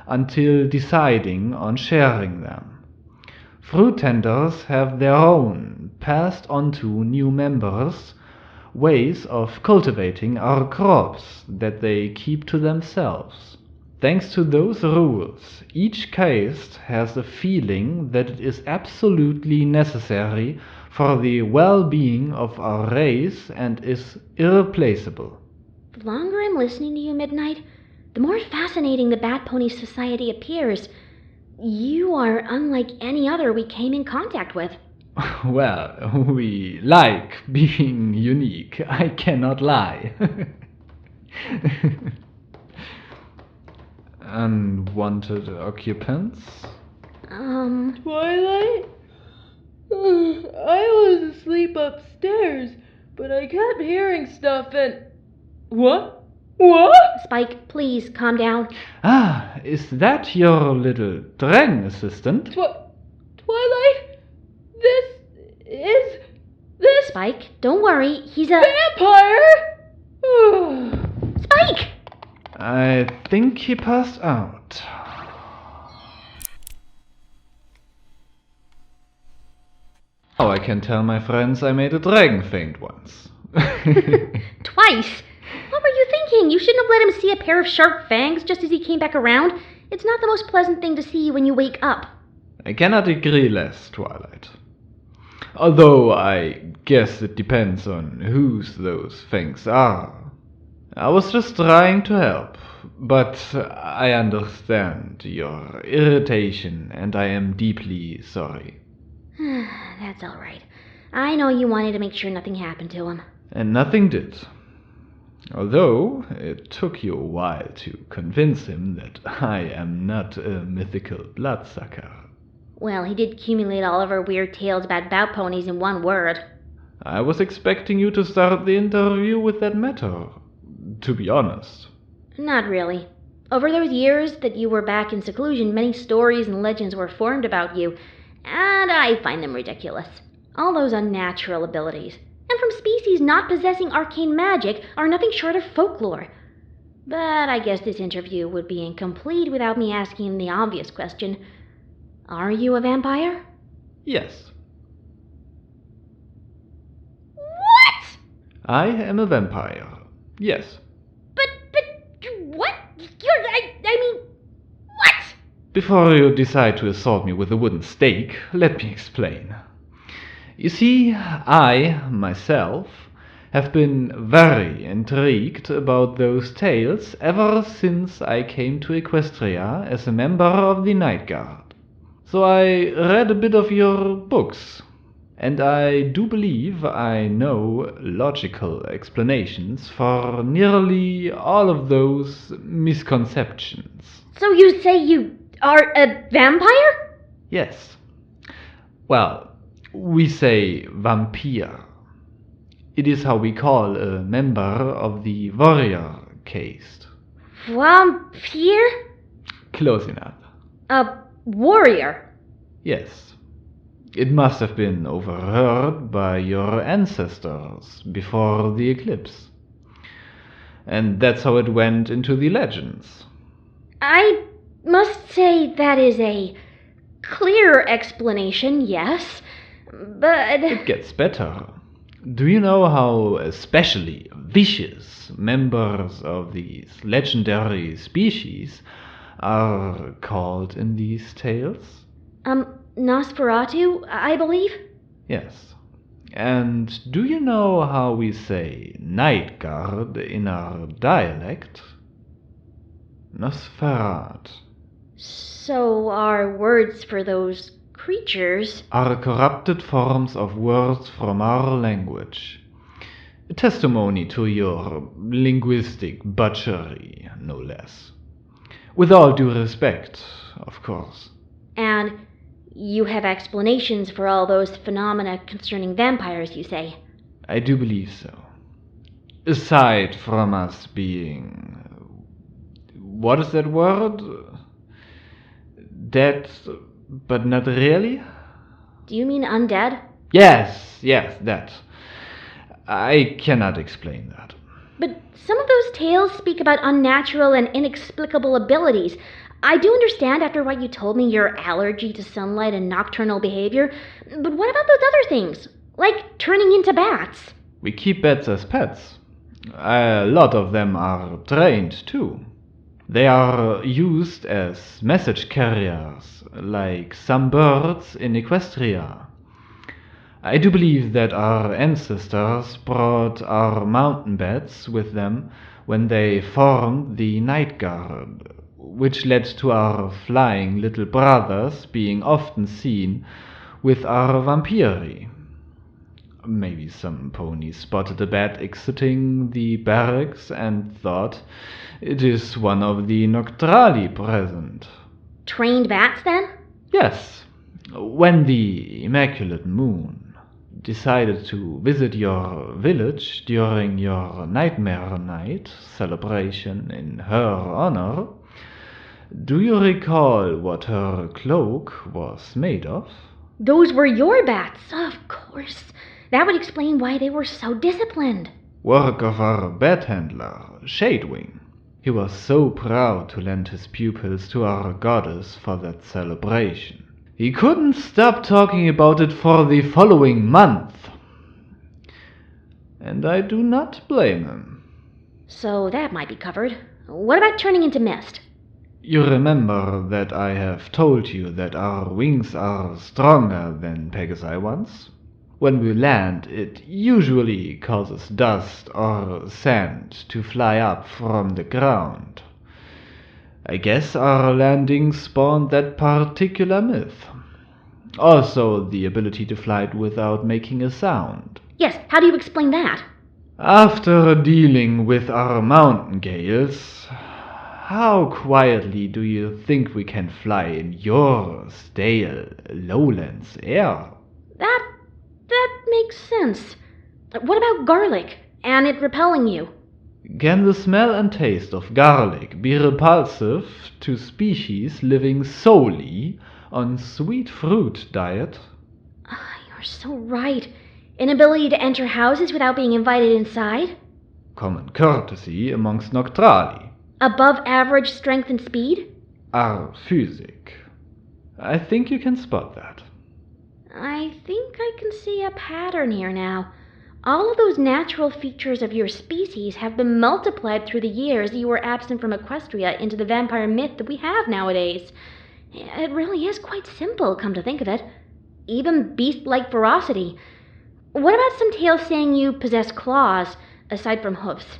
until deciding on sharing them. Fruit tenders have their own, passed on to new members, ways of cultivating our crops that they keep to themselves. Thanks to those rules, each caste has a feeling that it is absolutely necessary for the well-being of our race and is irreplaceable. The longer I'm listening to you, Midnight, the more fascinating the Batpony Society appears. You are unlike any other we came in contact with. Well, we like being unique, I cannot lie. Unwanted occupants? Twilight? I was asleep upstairs, but I kept hearing stuff and... What? What? Spike, please calm down. Ah, is that your little Drang assistant? Twilight? This Spike, don't worry, he's a... vampire? Spike! I think he passed out. Oh, I can tell my friends I made a dragon faint once. Twice? What were you thinking? You shouldn't have let him see a pair of sharp fangs just as he came back around. It's not the most pleasant thing to see when you wake up. I cannot agree less, Twilight. Although I guess it depends on whose those fangs are. I was just trying to help, but I understand your irritation and I am deeply sorry. That's all right. I know you wanted to make sure nothing happened to him. And nothing did. Although it took you a while to convince him that I am not a mythical bloodsucker. Well, he did accumulate all of our weird tales about bout ponies in one word. I was expecting you to start the interview with that matter, to be honest. Not really. Over those years that you were back in seclusion, many stories and legends were formed about you, and I find them ridiculous. All those unnatural abilities, and from species not possessing arcane magic, are nothing short of folklore. But I guess this interview would be incomplete without me asking the obvious question. Are you a vampire? Yes. What? I am a vampire. Yes. But, what? I mean, what? Before you decide to assault me with a wooden stake, let me explain. You see, I, myself, have been very intrigued about those tales ever since I came to Equestria as a member of the Night Guard. So I read a bit of your books, and I do believe I know logical explanations for nearly all of those misconceptions. So you say you are a vampire? Yes. Well, we say vampire. It is how we call a member of the warrior caste. Vampire? Close enough. A warrior? Yes. It must have been overheard by your ancestors before the eclipse. And that's how it went into the legends. I must say that is a clear explanation, yes, but... It gets better. Do you know how especially vicious members of these legendary species are called in these tales? Nosferatu, I believe? Yes. And do you know how we say night guard in our dialect? Nosferat. So are words for those creatures Are corrupted forms of words from our language. A testimony to your linguistic butchery, no less. With all due respect, of course. and you have explanations for all those phenomena concerning vampires, you say? I do believe so. Aside from us being... what is that word? Dead, but not really? Do you mean undead? Yes, that. I cannot explain that. But some of those tales speak about unnatural and inexplicable abilities. I do understand after what you told me your allergy to sunlight and nocturnal behavior, but what about those other things? Like turning into bats? We keep bats as pets. A lot of them are trained too. They are used as message carriers, like some birds in Equestria. I do believe that our ancestors brought our mountain bats with them when they formed the Night Guard, which led to our flying little brothers being often seen with our vampiri. Maybe some pony spotted a bat exiting the barracks and thought it is one of the Noctrali present. Trained bats, then? Yes, when the Immaculate Moon decided to visit your village during your Nightmare Night celebration in her honor, do you recall what her cloak was made of? Those were your bats, of course. That would explain why they were so disciplined. Work of our bat handler, Shadewing. He was so proud to lend his pupils to our goddess for that celebration. He couldn't stop talking about it for the following month. And I do not blame him. So that might be covered. What about turning into mist? You remember that I have told you that our wings are stronger than Pegasi ones? When we land, it usually causes dust or sand to fly up from the ground. I guess our landing spawned that particular myth. Also, the ability to fly without making a sound. Yes, how do you explain that? After dealing with our mountain gales, how quietly do you think we can fly in your stale lowlands air? That makes sense. What about garlic and it repelling you? Can the smell and taste of garlic be repulsive to species living solely on sweet fruit diet? You're so right. Inability to enter houses without being invited inside? Common courtesy amongst Noctrali. Above average strength and speed? Our physic. I think you can spot that. I think I can see a pattern here now. All of those natural features of your species have been multiplied through the years you were absent from Equestria into the vampire myth that we have nowadays. It really is quite simple, come to think of it. Even beast-like ferocity. What about some tales saying you possess claws, aside from hoofs?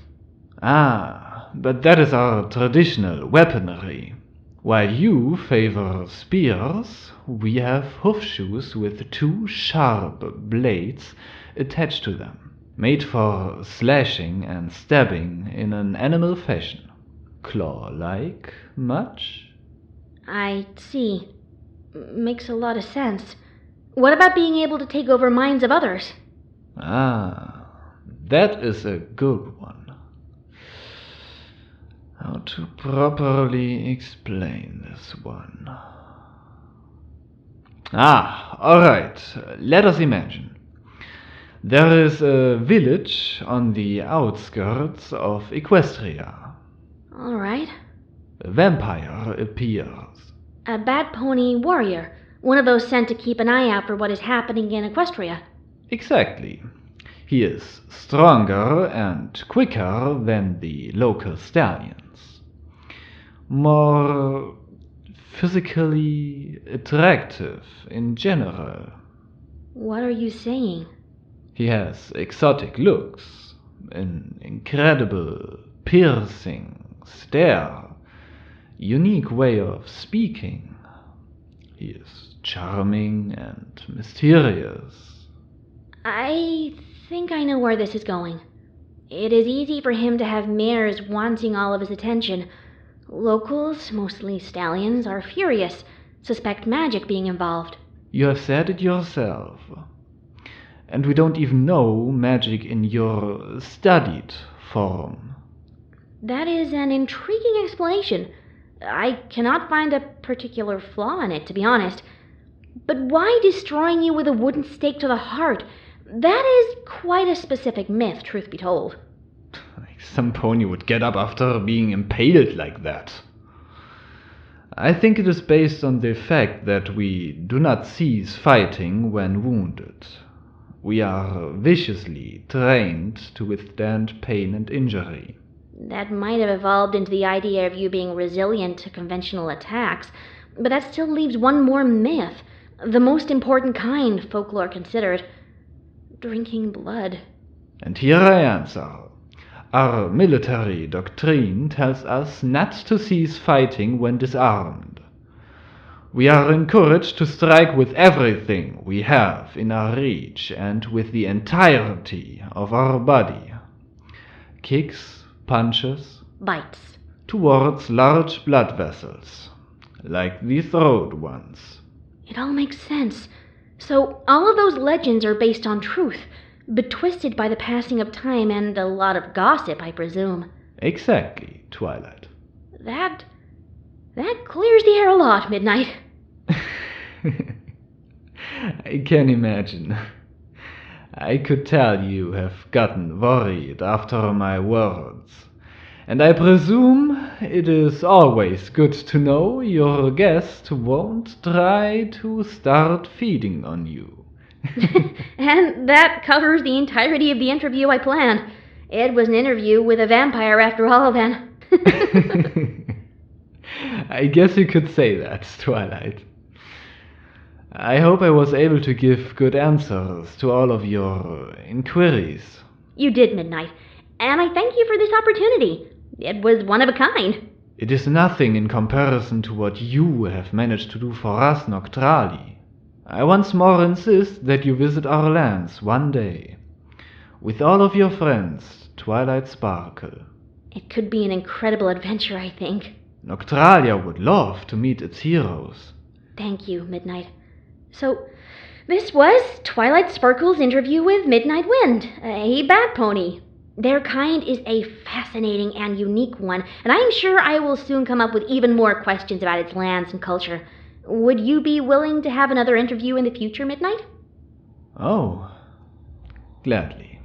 But that is our traditional weaponry. While you favor spears, we have hoofshoes with 2 sharp blades attached to them, made for slashing and stabbing in an animal fashion. Claw-like, much? I see. Makes a lot of sense. What about being able to take over minds of others? That is a good one. How to properly explain this one? Alright, let us imagine. There is a village on the outskirts of Equestria. Alright. A vampire appears. A Batpony warrior. One of those sent to keep an eye out for what is happening in Equestria. Exactly. He is stronger and quicker than the local stallions. More physically attractive in general. What are you saying? He has exotic looks, an incredible, piercing stare, unique way of speaking. He is charming and mysterious. I think I know where this is going. It is easy for him to have mares wanting all of his attention. Locals, mostly stallions, are furious, suspect magic being involved. You have said it yourself. And we don't even know magic in your studied form. That is an intriguing explanation. I cannot find a particular flaw in it, to be honest. But why destroying you with a wooden stake to the heart? That is quite a specific myth, truth be told. Some pony would get up after being impaled like that. I think it is based on the fact that we do not cease fighting when wounded. We are viciously trained to withstand pain and injury. That might have evolved into the idea of you being resilient to conventional attacks, but that still leaves one more myth, the most important kind, folklore considered. Drinking blood. And here I answer. Our military doctrine tells us not to cease fighting when disarmed. We are encouraged to strike with everything we have in our reach and with the entirety of our body. Kicks, punches, Bites. towards large blood vessels, like the throat ones. It all makes sense. So all of those legends are based on truth, but twisted by the passing of time and a lot of gossip, I presume. Exactly, Twilight. That clears the air a lot, Midnight. I can imagine. I could tell you have gotten worried after my words, and I presume it is always good to know your guest won't try to start feeding on you. And that covers the entirety of the interview I planned. It was an interview with a vampire after all, then. I guess you could say that, Twilight. I hope I was able to give good answers to all of your inquiries. You did, Midnight, and I thank you for this opportunity. It was one of a kind. It is nothing in comparison to what you have managed to do for us, Noctrali. I once more insist that you visit our lands one day, with all of your friends, Twilight Sparkle. It could be an incredible adventure, I think. Noctralia would love to meet its heroes. Thank you, Midnight. So, this was Twilight Sparkle's interview with Midnight Wind, a bat pony. Their kind is a fascinating and unique one, and I am sure I will soon come up with even more questions about its lands and culture. Would you be willing to have another interview in the future, Midnight? Oh, gladly.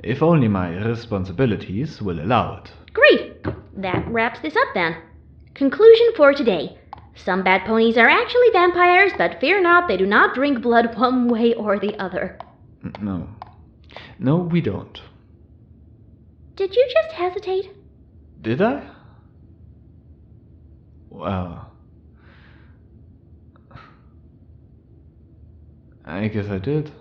If only my responsibilities will allow it. Great! That wraps this up then. Conclusion for today. Some bat ponies are actually vampires, but fear not, they do not drink blood one way or the other. No. No, we don't. Did you just hesitate? Did I? Well, I guess I did.